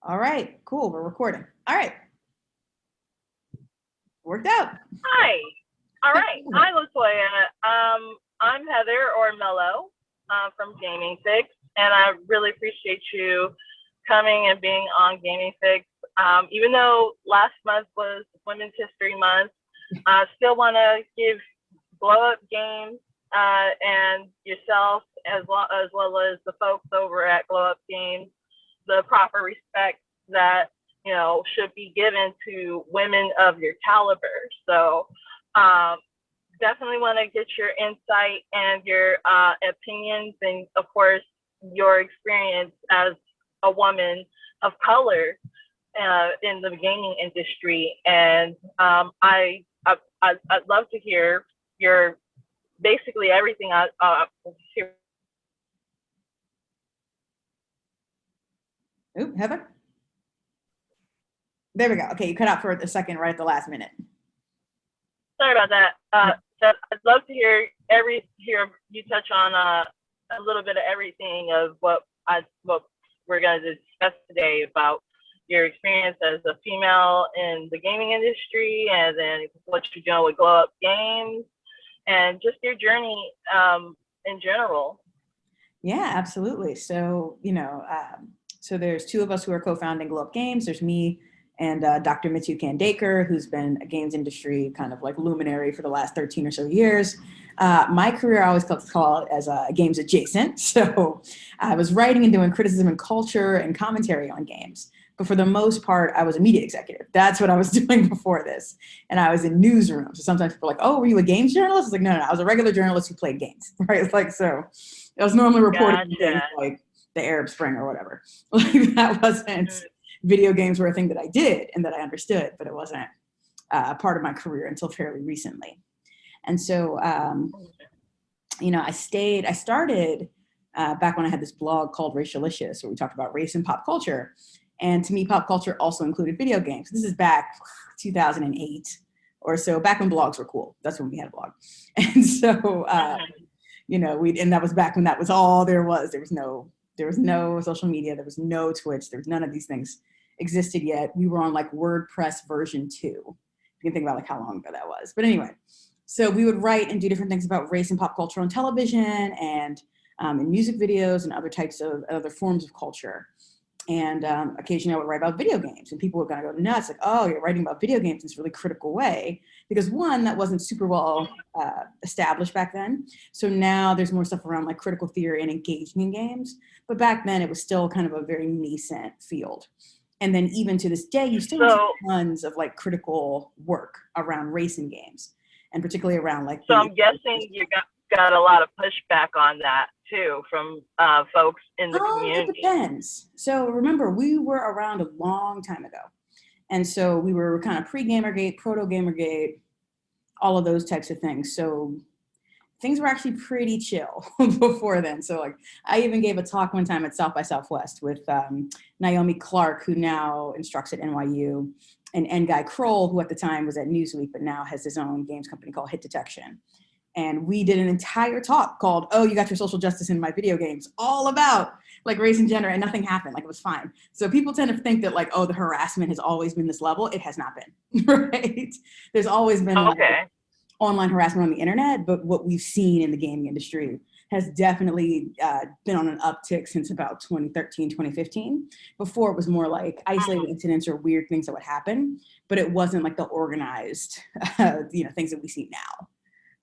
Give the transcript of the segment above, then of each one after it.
All right, cool. We're recording. All right, worked out. Hi. All right. Hi, Latoya. I'm Heather or Mello from Gaming Fix, and I really appreciate you coming and being on Gaming Fix. Even though last month was Women's History Month, I still want to give Blow Up Games and yourself, as well as the folks over at Blow Up Games, the proper respect that should be given to women of your caliber. So um, definitely want to get your insight and your opinions, and of course your experience as a woman of color in the gaming industry. And I'd love to hear your basically everything. Hear. Oop, Heather. There we go. Okay, you cut out for a second right at the last minute. Sorry about that. So I'd love to hear you touch on a little bit of everything of what we're going to discuss today about your experience as a female in the gaming industry, and then what you're doing with Glow Up Games, and just your journey in general. Yeah, absolutely. So, so there's two of us who are co-founding Glow Up Games. There's me and Dr. Mithu Kandaker, who's been a games industry kind of like luminary for the last 13 or so years. My career I always call it as games adjacent. So I was writing and doing criticism and culture and commentary on games. But for the most part, I was a media executive. That's what I was doing before this. And I was in newsrooms. So sometimes people are like, oh, were you a games journalist? I was like, no, I was a regular journalist who played games, right? Like, so I was normally reporting things like the Arab Spring or whatever. Like that wasn't, video games were a thing that I did and that I understood, but it wasn't a part of my career until fairly recently. And so, I started back when I had this blog called Racialicious, where we talked about race and pop culture. And to me, pop culture also included video games. This is back 2008 or so, back when blogs were cool. That's when we had a blog. And so, and that was back when that was all there was. There was no social media. There was no Twitch. There was none of these things existed yet. We were on like WordPress version 2. You can think about like how long ago that was. But anyway, so we would write and do different things about race and pop culture on television and in music videos and other types of other forms of culture. And occasionally I would write about video games, and people were going to go nuts, like, oh, you're writing about video games in this really critical way. Because one, that wasn't super well established back then. So now there's more stuff around like critical theory and engaging in games. But back then it was still kind of a very nascent field. And then even to this day, you still have tons of like critical work around race in games, and particularly around like. So I'm guessing you got a lot of pushback on that too from folks in the community. It depends. So remember, we were around a long time ago. And so we were kind of pre-Gamergate, proto-Gamergate, all of those types of things. So things were actually pretty chill before then. So like I even gave a talk one time at South by Southwest with Naomi Clark, who now instructs at NYU, and Guy Kroll, who at the time was at Newsweek, but now has his own games company called Hit Detection. And we did an entire talk called, oh, you got your social justice in my video games, all about like race and gender, and nothing happened. Like it was fine. So people tend to think that like, oh, the harassment has always been this level. It has not been, right? There's always been like, online harassment on the internet, but what we've seen in the gaming industry has definitely been on an uptick since about 2013, 2015. Before it was more like isolated incidents or weird things that would happen, but it wasn't like the organized, things that we see now.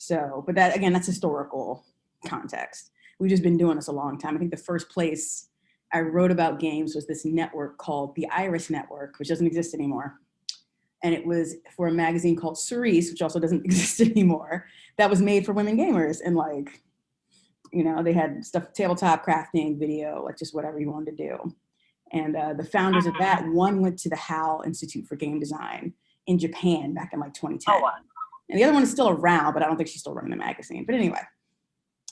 So, but that, again, that's historical context. We've just been doing this a long time. I think the first place I wrote about games was this network called the Iris Network, which doesn't exist anymore. And it was for a magazine called Cerise, which also doesn't exist anymore, that was made for women gamers. And like, they had stuff, tabletop crafting, video, like just whatever you wanted to do. And the founders of that, one went to the HAL Institute for Game Design in Japan back in like 2010. Oh, wow. And the other one is still around, but I don't think she's still running the magazine. But anyway,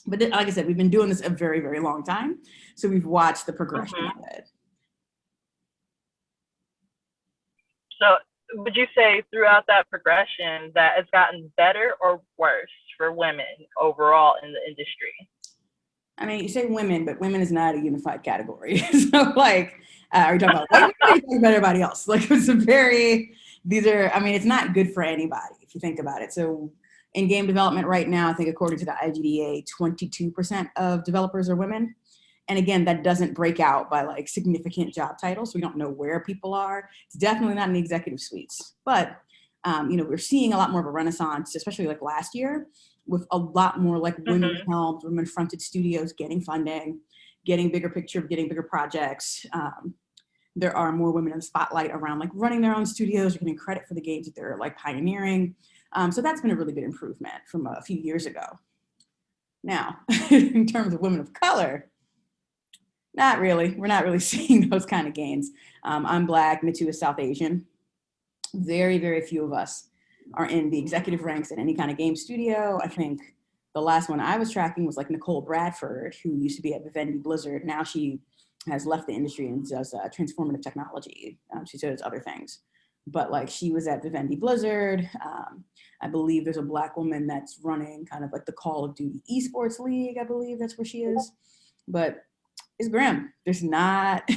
like I said, we've been doing this a very, very long time. So we've watched the progression of it. So would you say throughout that progression that it's gotten better or worse for women overall in the industry? I mean, you say women, but women is not a unified category. So like, are you talking about white women? Or are you talking about everybody else? Like it's a very, these are, I mean, it's not good for anybody if you think about it. So in game development right now, I think according to the IGDA, 22% of developers are women. And again, that doesn't break out by like significant job titles. So we don't know where people are. It's definitely not in the executive suites, but you know, we're seeing a lot more of a renaissance, especially like last year, with a lot more like women-helmed, women-fronted studios getting funding, getting bigger picture, getting bigger projects. There are more women in the spotlight around like running their own studios, or getting credit for the games that they're like pioneering. So that's been a really good improvement from a few years ago. Now, in terms of women of color, not really. We're not really seeing those kind of gains. I'm Black, Mitu is South Asian. Very, very few of us are in the executive ranks at any kind of game studio. I think the last one I was tracking was like Nicole Bradford, who used to be at Vivendi Blizzard. Now she has left the industry and does transformative technology. She does other things. But like she was at Vivendi Blizzard. I believe there's a Black woman that's running kind of like the Call of Duty Esports League. I believe that's where she is. But it's grim. There's not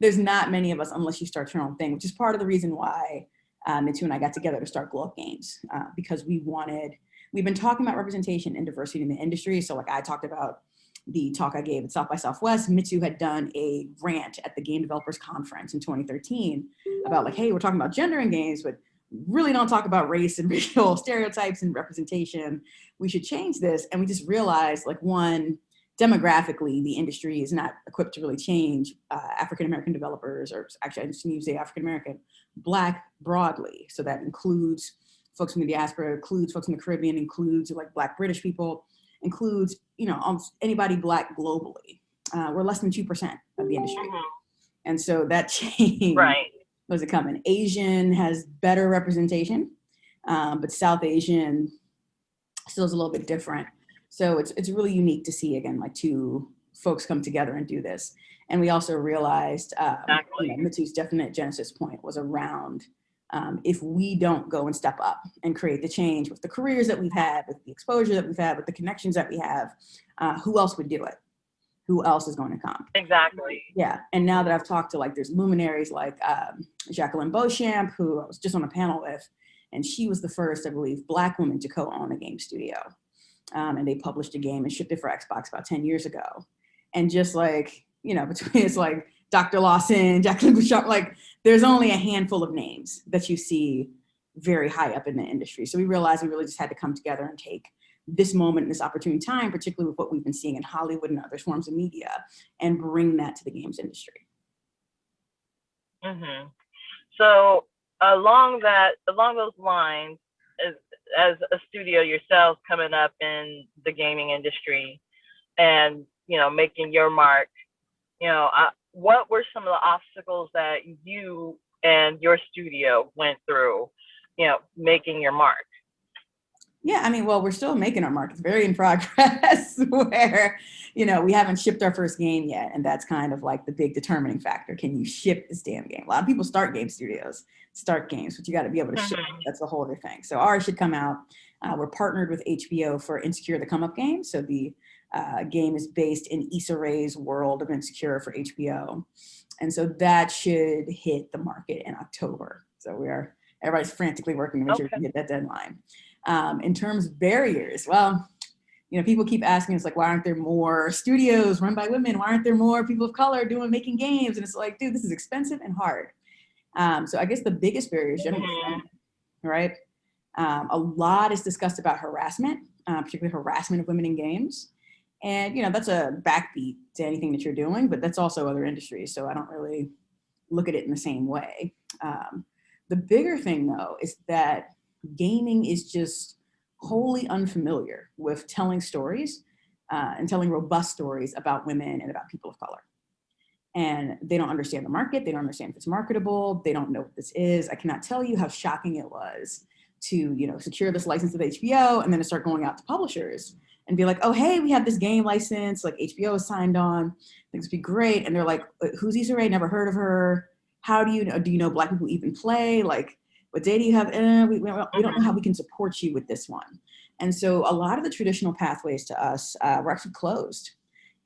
there's not many of us unless you start your own thing, which is part of the reason why Mitu and I got together to start Glow Up Games, because we've been talking about representation and diversity in the industry. So like I talked about the talk I gave at South by Southwest. Mitu had done a rant at the Game Developers Conference in 2013 about like, hey, we're talking about gender in games, but really don't talk about race and racial stereotypes and representation. We should change this. And we just realized like one, demographically, the industry is not equipped to really change African-American developers, or actually I just need to say African-American, Black broadly. So that includes folks from the diaspora, includes folks from the Caribbean, includes like Black British people, includes, you know, almost anybody Black globally. We're less than 2% of the industry. And so that change, was it coming? Asian has better representation, but South Asian still is a little bit different. So it's really unique to see, again, like two folks come together and do this. And we also realized, you know, Mitu's definite genesis point was around if we don't go and step up and create the change with the careers that we've had, with the exposure that we've had, with the connections that we have, who else would do it? Who else is going to come? Exactly. Yeah. And now that I've talked to like, there's luminaries like Jacqueline Beauchamp, who I was just on a panel with, and she was the first, I believe, Black woman to co-own a game studio. And they published a game and shipped it for Xbox about 10 years ago. And just like, you know, between it's like Dr. Lawson, Jacqueline Bouchard, like there's only a handful of names that you see very high up in the industry. So we realized we really just had to come together and take this moment and this opportune time, particularly with what we've been seeing in Hollywood and other forms of media, and bring that to the games industry. So along those lines, as a studio yourself coming up in the gaming industry and, you know, making your mark, you know, what were some of the obstacles that you and your studio went through, you know, making your mark? Yeah, I mean, well, we're still making our mark. It's very in progress where, you know, we haven't shipped our first game yet. And that's kind of like the big determining factor. Can you ship this damn game? A lot of people start game studios, start games, but you got to be able to ship. That's the whole other thing. So ours should come out. We're partnered with HBO for Insecure, the Come Up game. So the game is based in Issa Rae's world of Insecure for HBO. And so that should hit the market in October. So everybody's frantically working to make sure we can hit that deadline. In terms of barriers, well, you know, people keep asking us like, why aren't there more studios run by women? Why aren't there more people of color making games? And it's like, dude, this is expensive and hard. So I guess the biggest barrier is generally right? A lot is discussed about harassment, particularly harassment of women in games. And, you know, that's a backbeat to anything that you're doing, but that's also other industries. So I don't really look at it in the same way. The bigger thing, though, is that gaming is just wholly unfamiliar with telling stories and telling robust stories about women and about people of color. And they don't understand the market. They don't understand if it's marketable. They don't know what this is. I cannot tell you how shocking it was to, you know, secure this license with HBO and then to start going out to publishers and be like, oh, hey, we have this game license, like HBO is signed on. Things would be great. And they're like, who's Issa Rae? Never heard of her. How do you know Black people even play? Like, what data do you have? We don't know how we can support you with this one. And so a lot of the traditional pathways to us were actually closed.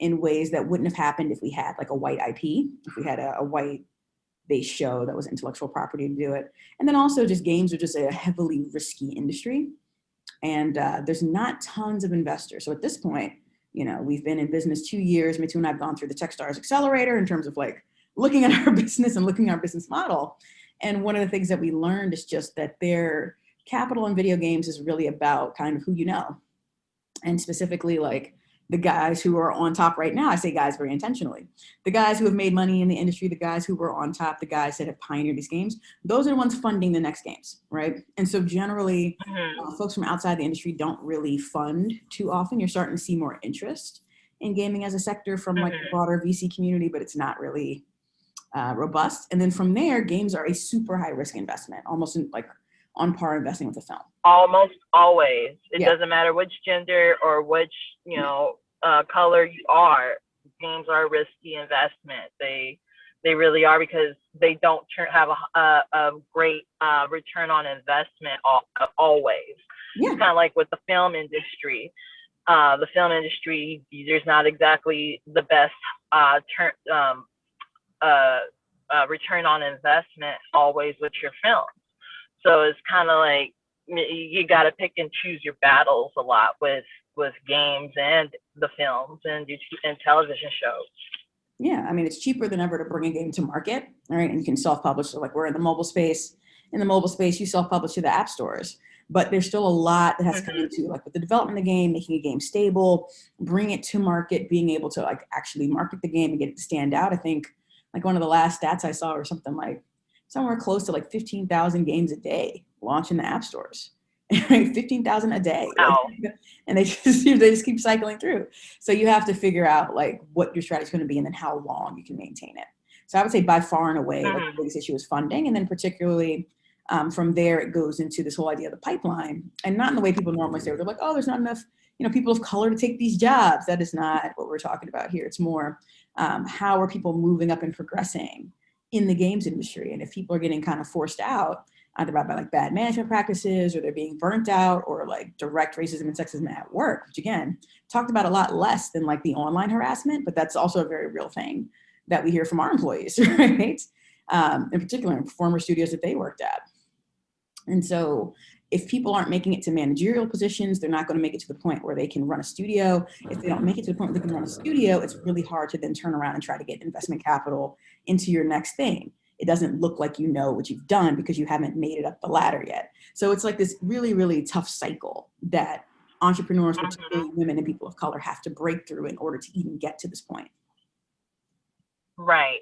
in ways that wouldn't have happened if we had like a white IP, if we had a white based show that was intellectual property to do it. And then also just games are just a heavily risky industry. And there's not tons of investors. So at this point, you know, we've been in business 2 years. Mithu and I have gone through the Techstars Accelerator in terms of like looking at our business and looking at our business model. And one of the things that we learned is just that their capital in video games is really about kind of who you know. And specifically like the guys who are on top right now, I say guys very intentionally, the guys who have made money in the industry, the guys who were on top, the guys that have pioneered these games, those are the ones funding the next games, right? And so generally, folks from outside the industry don't really fund too often. You're starting to see more interest in gaming as a sector from like the broader VC community, but it's not really robust. And then from there, games are a super high risk investment, almost like on par investing with a film. Almost always. It doesn't matter which gender or which, you know, color you are. Games are a risky investment. They really are, because they don't have a great return on investment always. It's kind of like with the film industry. The film industry, there's not exactly the best return on investment always with your films. So it's kind of like you got to pick and choose your battles a lot with games and the films and television shows. Yeah, I mean, it's cheaper than ever to bring a game to market, all right? And you can self-publish. So like we're in the mobile space. In the mobile space, you self-publish to the app stores. But there's still a lot that has to come into like with the development of the game, making a game stable, bring it to market, being able to like actually market the game and get it to stand out. I think like one of the last stats I saw or something like somewhere close to like 15,000 games a day launch in the app stores. 15,000 a day. Wow. Like, and they just keep cycling through. So you have to figure out like what your strategy is going to be and then how long you can maintain it. So I would say by far and away, like the biggest issue is funding. And then particularly from there, it goes into this whole idea of the pipeline, and not in the way people normally say, they're like, oh, there's not enough, you know, people of color to take these jobs. That is not what we're talking about here. It's more how are people moving up and progressing in the games industry? And if people are getting kind of forced out, either by like bad management practices, or they're being burnt out, or like direct racism and sexism at work, which again, talked about a lot less than like the online harassment, but that's also a very real thing that we hear from our employees, right? In particular in former studios that they worked at. And so if people aren't making it to managerial positions, they're not going to make it to the point where they can run a studio. If they don't make it to the point where they can run a studio, it's really hard to then turn around and try to get investment capital into your next thing. It doesn't look like you know what you've done because you haven't made it up the ladder yet. So it's like this really, really tough cycle that entrepreneurs, particularly women and people of color, have to break through in order to even get to this point. Right.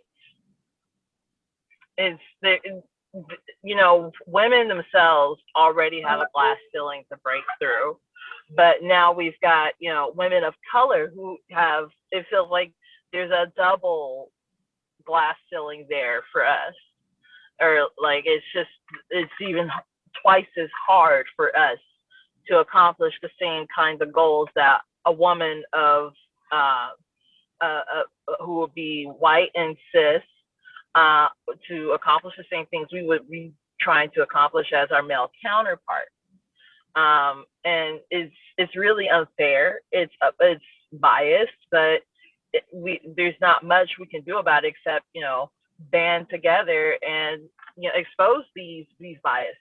You know, women themselves already have a glass ceiling to break through, but now we've got, you know, women of color who have, it feels like there's a double glass ceiling there for us, or like it's even twice as hard for us to accomplish the same kind of goals that a woman of who would be white and cis to accomplish the same things we would be trying to accomplish as our male counterpart. And it's really unfair. It's biased, but there's not much we can do about it except, you know, band together and, you know, expose these biases.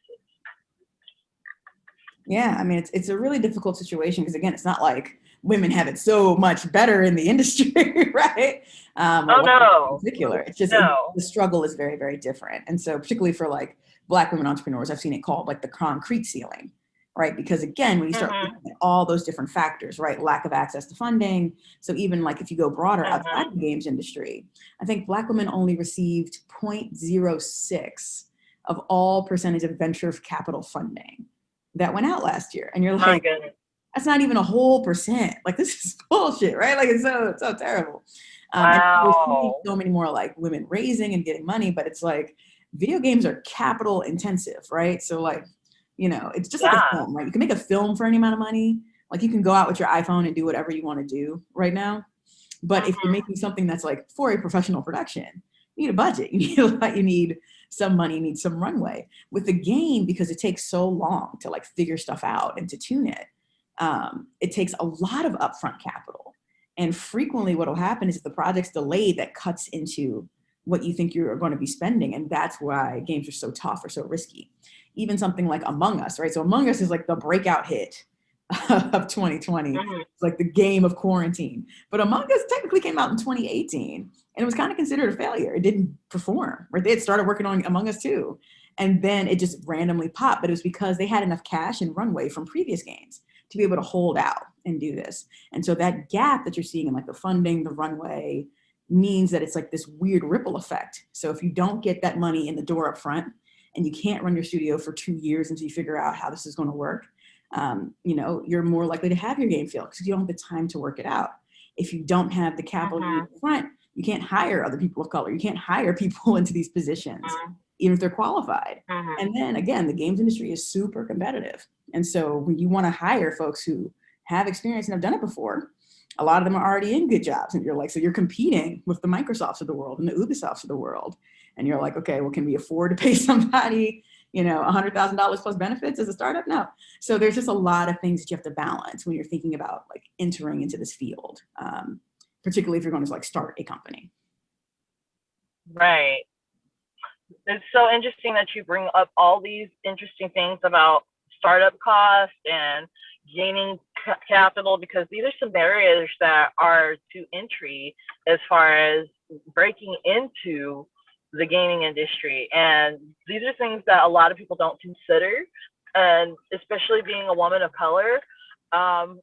Yeah, I mean, it's a really difficult situation because, again, it's not like women have it so much better in the industry, right? No. In particular, it's just the struggle is very, very different. And so particularly for like Black women entrepreneurs, I've seen it called like the concrete ceiling, right? Because again, when you start looking at all those different factors, right? Lack of access to funding. So even like if you go broader outside the games industry, I think Black women only received 0.06 of all percentage of venture capital funding that went out last year. And you're like, that's not even a whole percent. Like, this is bullshit, right? Like, it's so terrible. Wow. And so many more like women raising and getting money, but it's like video games are capital intensive, right? So like, you know, it's just like a film, right? You can make a film for any amount of money. Like you can go out with your iPhone and do whatever you want to do right now. But if you're making something that's like for a professional production, you need a budget. You need some money, you need some runway. With the game, because it takes so long to like figure stuff out and to tune it, it takes a lot of upfront capital. And frequently what will happen is if the project's delayed, that cuts into what you think you're going to be spending. And that's why games are so tough or so risky. Even something like Among Us, right? So Among Us is like the breakout hit of 2020. It's like the game of quarantine. But Among Us technically came out in 2018 and it was kind of considered a failure. It didn't perform, right? They had started working on Among Us too. And then it just randomly popped, but it was because they had enough cash and runway from previous games to be able to hold out and do this. And so that gap that you're seeing in like the funding, the runway, means that it's like this weird ripple effect. So if you don't get that money in the door up front and you can't run your studio for 2 years until you figure out how this is going to work, you know, you're more likely to have your game fail because you don't have the time to work it out. If you don't have the capital up front, you can't hire other people of color. You can't hire people into these positions, even if they're qualified. And then again, the games industry is super competitive. And so when you want to hire folks who have experience and have done it before, a lot of them are already in good jobs. And you're like, so you're competing with the Microsofts of the world and the Ubisofts of the world. And you're like, okay, well, can we afford to pay somebody, you know, $100,000 plus benefits as a startup? No. So there's just a lot of things that you have to balance when you're thinking about like entering into this field, particularly if you're going to like start a company. Right. It's so interesting that you bring up all these interesting things about startup costs and gaining capital, because these are some barriers that are to entry as far as breaking into the gaming industry. And these are things that a lot of people don't consider. And especially being a woman of color,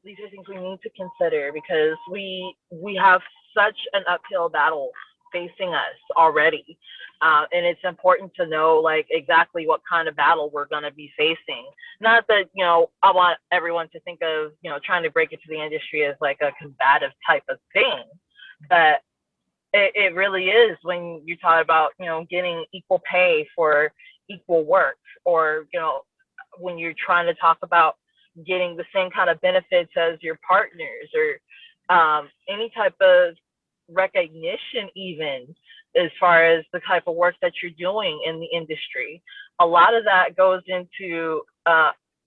these are things we need to consider because we have such an uphill battle facing us already. And it's important to know like exactly what kind of battle we're going to be facing. Not that, you know, I want everyone to think of, you know, trying to break into the industry as like a combative type of thing, but it really is when you talk about, you know, getting equal pay for equal work, or, you know, when you're trying to talk about getting the same kind of benefits as your partners, or any type of recognition even as far as the type of work that you're doing in the industry. A lot of that goes into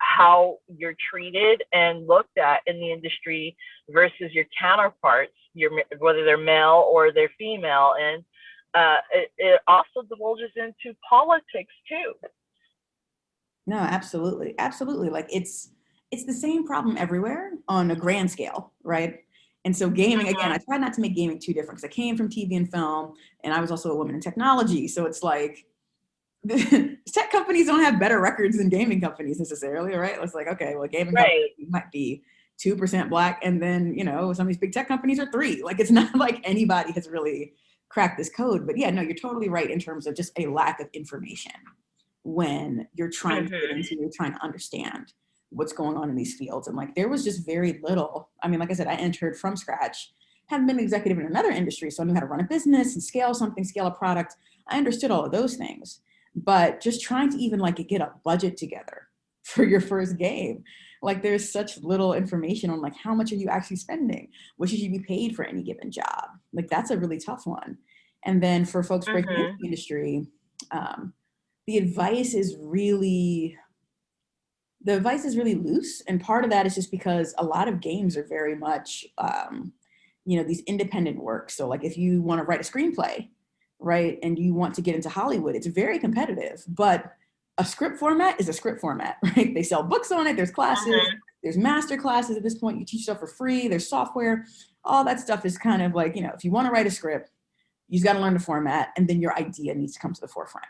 how you're treated and looked at in the industry versus your counterparts, whether they're male or they're female. And it also divulges into politics too. No, absolutely. Absolutely. Like it's the same problem everywhere on a grand scale, right? And so gaming, again, I try not to make gaming too different because I came from TV and film and I was also a woman in technology. So it's like tech companies don't have better records than gaming companies necessarily, right? It's like, okay, well, gaming companies might be 2% Black and then, you know, some of these big tech companies are 3%. Like it's not like anybody has really cracked this code. But yeah, no, you're totally right in terms of just a lack of information when you're trying to get into, you're trying to understand what's going on in these fields. And like, there was just very little. I mean, like I said, I entered from scratch, haven't been an executive in another industry. So I knew how to run a business and scale something, scale a product. I understood all of those things, but just trying to even like get a budget together for your first game. Like there's such little information on like, how much are you actually spending? What should you be paid for any given job? Like that's a really tough one. And then for folks breaking into the industry, the advice is really loose. And part of that is just because a lot of games are very much, you know, these independent works. So like if you want to write a screenplay, right, and you want to get into Hollywood, it's very competitive, but a script format is a script format, right? They sell books on it. There's classes, there's master classes at this point. You teach stuff for free. There's software. All that stuff is kind of like, you know, if you want to write a script, you've got to learn the format and then your idea needs to come to the forefront.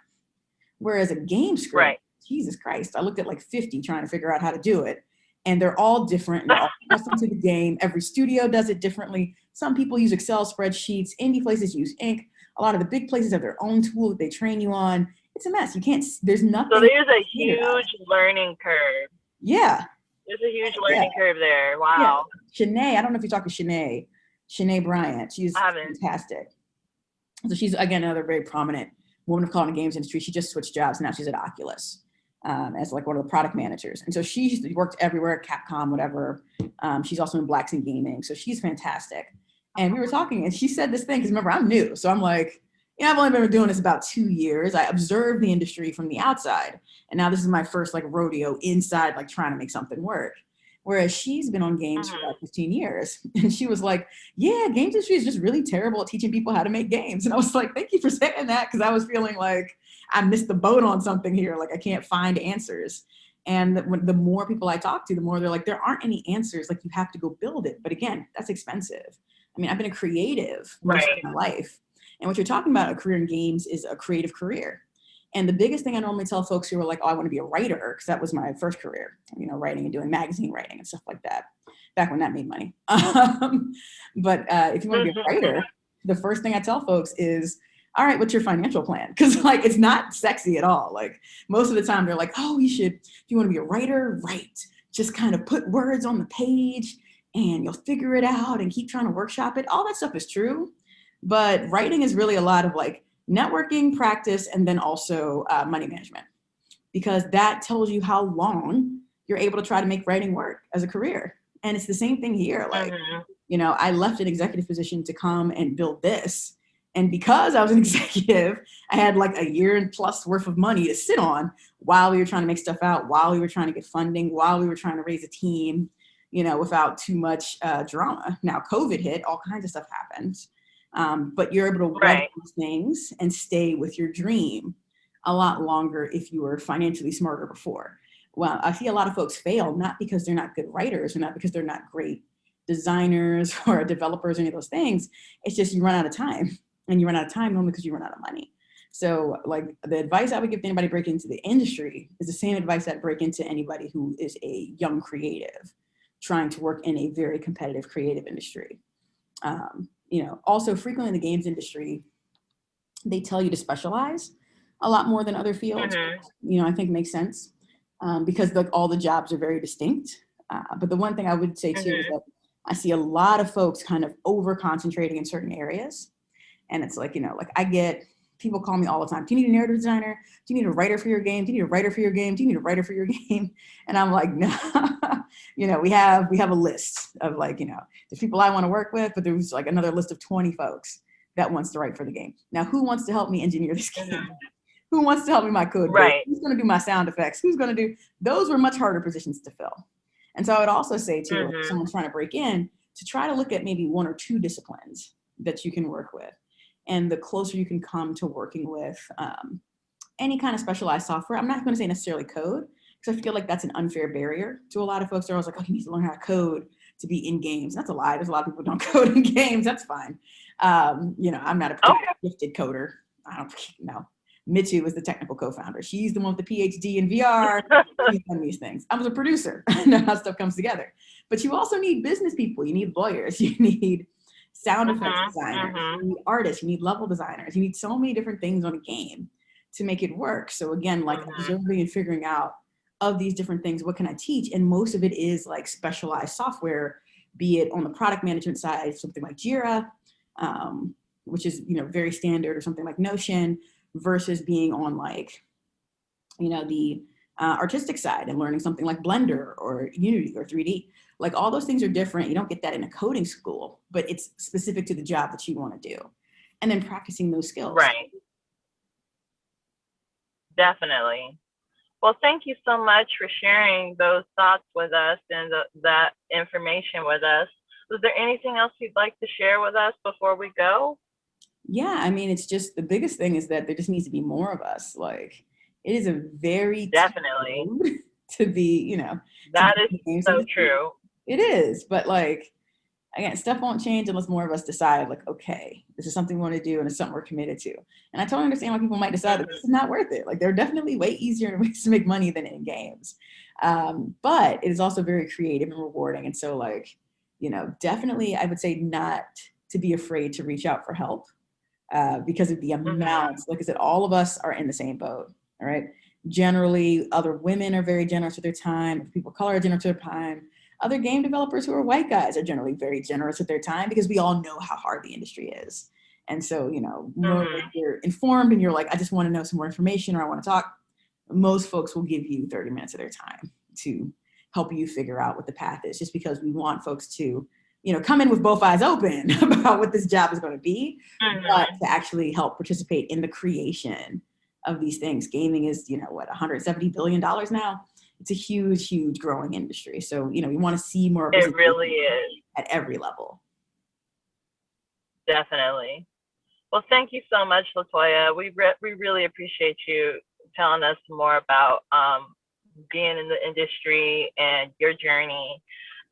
Whereas a game script, Jesus Christ, I looked at like 50 trying to figure out how to do it. And they're all different. And they're all custom to the game. Every studio does it differently. Some people use Excel spreadsheets. Indie places use ink. A lot of the big places have their own tool that they train you on. It's a mess. You can't, there's nothing. So there's a huge learning curve. Yeah. There's a huge learning curve there. Wow. Yeah. Shanae, I don't know if you talk to Shanae Bryant. She's fantastic. So she's, again, another very prominent woman of color in the games industry. She just switched jobs. Now she's at Oculus as like one of the product managers. And so she's worked everywhere, Capcom, whatever. She's also in Blacks in Gaming. So she's fantastic. And we were talking and she said this thing, because remember, I'm new. So I'm like, yeah, I've only been doing this about 2 years. I observed the industry from the outside. And now this is my first like rodeo inside, like trying to make something work. Whereas she's been on games for Mhm. like 15 years. And she was like, yeah, games industry is just really terrible at teaching people how to make games. And I was like, thank you for saying that. Cause I was feeling like I missed the boat on something here. Like I can't find answers. And the more people I talk to, the more they're like, there aren't any answers. Like you have to go build it. But again, that's expensive. I mean, I've been a creative most of Right. my life. And what you're talking about, a career in games, is a creative career. And the biggest thing I normally tell folks who are like, oh, I want to be a writer, because that was my first career, you know, writing and doing magazine writing and stuff like that, back when that made money. But if you want to be a writer, the first thing I tell folks is, all right, what's your financial plan? Because like, it's not sexy at all. Like most of the time they're like, oh, if you want to be a writer, write. Just kind of put words on the page and you'll figure it out and keep trying to workshop it. All that stuff is true. But writing is really a lot of like networking, practice, and then also money management, because that tells you how long you're able to try to make writing work as a career. And it's the same thing here. Like, Mhm. you know, I left an executive position to come and build this. And because I was an executive, I had like a year and plus worth of money to sit on while we were trying to make stuff out, while we were trying to get funding, while we were trying to raise a team, you know, without too much drama. Now, COVID hit, all kinds of stuff happened. But you're able to weather Right. these things and stay with your dream a lot longer if you were financially smarter before. Well, I see a lot of folks fail, not because they're not good writers or not because they're not great designers or developers or any of those things. It's just you run out of time, and you run out of time only because you run out of money. So like the advice I would give to anybody breaking into the industry is the same advice I'd break into anybody who is a young creative trying to work in a very competitive creative industry. You know, also frequently in the games industry, they tell you to specialize a lot more than other fields. Mhm. You know, I think makes sense because all the jobs are very distinct. But the one thing I would say too is Mhm. that I see a lot of folks kind of over concentrating in certain areas. And it's like, you know, like I get people call me all the time. Do you need a narrative designer? Do you need a writer for your game? Do you need a writer for your game? Do you need a writer for your game? And I'm like, no, you know, we have a list of like, you know, there's people I want to work with, but there's like another list of 20 folks that wants to write for the game. Now, who wants to help me engineer this game? Mhm. Who wants to help me my code base? Right. Who's going to do my sound effects? Who's going to do? Those were much harder positions to fill. And so I would also say to if Mhm. someone's trying to break in, to try to look at maybe one or two disciplines that you can work with. And the closer you can come to working with any kind of specialized software, I'm not going to say necessarily code, because I feel like that's an unfair barrier to a lot of folks. They're always like, oh, you need to learn how to code to be in games. That's a lie. There's a lot of people who don't code in games. That's fine. You know, I'm not a particularly Okay. gifted coder. I don't know. Mitsu is the technical co-founder. She's the one with the PhD in VR. She's done these things. I was a producer. I know how stuff comes together. But you also need business people. You need lawyers. You need sound effects Mhm. designers. Mhm. You need artists. You need level designers. You need so many different things on a game to make it work. So again, like Mhm. observing and figuring out of these different things, what can I teach? And most of it is like specialized software, be it on the product management side, something like Jira, which is, you know, very standard, or something like Notion, versus being on like, you know, the artistic side and learning something like Blender or Unity or 3D. Like all those things are different. You don't get that in a coding school, but it's specific to the job that you want to do. And then practicing those skills. Right. Definitely. Well, thank you so much for sharing those thoughts with us and that information with us. Was there anything else you'd like to share with us before we go? Yeah, I mean, it's just the biggest thing is that there just needs to be more of us. Like, it is a very tough Definitely. road to be, you know, to be That is in the games so industry. true. It is, but like, again, stuff won't change unless more of us decide, like, okay, this is something we want to do and it's something we're committed to. And I totally understand why people might decide that this Mhm. is not worth it. Like, there are definitely way easier ways to make money than in games. But it is also very creative and rewarding. And so, like, you know, definitely I would say not to be afraid to reach out for help because of the Mhm. amounts. Like I said, all of us are in the same boat. All right. Generally, other women are very generous with their time. People of color are generous with their time. Other game developers who are white guys are generally very generous with their time because we all know how hard the industry is. And so, you know, more if Mhm. you're informed and you're like, I just want to know some more information or I want to talk, most folks will give you 30 minutes of their time to help you figure out what the path is, just because we want folks to, you know, come in with both eyes open about what this job is going to be, but Mhm. to actually help participate in the creation of these things. Gaming is, you know, what, $170 billion now. it's a huge, huge growing industry. So, you know, we want to see more It representation really is. at every level. Definitely. Well, thank you so much, Latoya. We really appreciate you telling us more about being in the industry and your journey.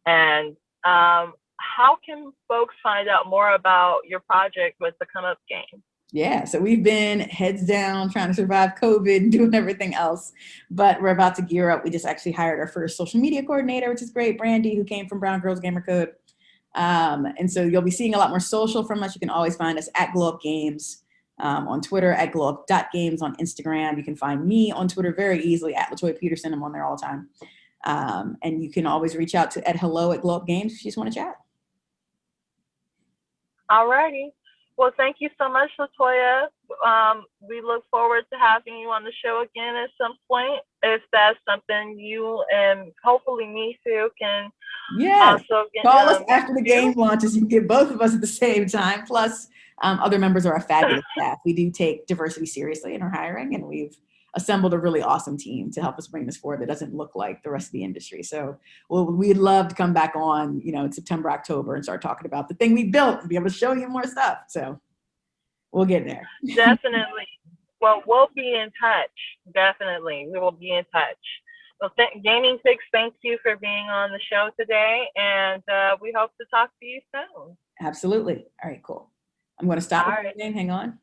And how can folks find out more about your project with the Come Up game? Yeah, so we've been heads down trying to survive COVID and doing everything else, but we're about to gear up. We just actually hired our first social media coordinator, which is great, Brandy, who came from Brown Girls Gamer Code. And so you'll be seeing a lot more social from us. You can always find us at Glow Up Games on Twitter, at glowup.games on Instagram. You can find me on Twitter very easily at Latoya Peterson. I'm on there all the time. And you can always reach out to hello@glowupgames if you just want to chat. All righty. Well, thank you so much, Latoya. We look forward to having you on the show again at some point. If that's something you and hopefully me too can also get. Call us after the game launches. You can get both of us at the same time. Plus, other members of our fabulous staff. We do take diversity seriously in our hiring, and we've assembled a really awesome team to help us bring this forward that doesn't look like the rest of the industry. So we'd love to come back on, you know, in September, October and start talking about the thing we built and be able to show you more stuff. So we'll get there. Definitely. Well, we'll be in touch. Definitely. We will be in touch. Well, Gaming Fix, thank you for being on the show today. And we hope to talk to you soon. Absolutely. All right, cool. I'm going to stop recording. Hang on.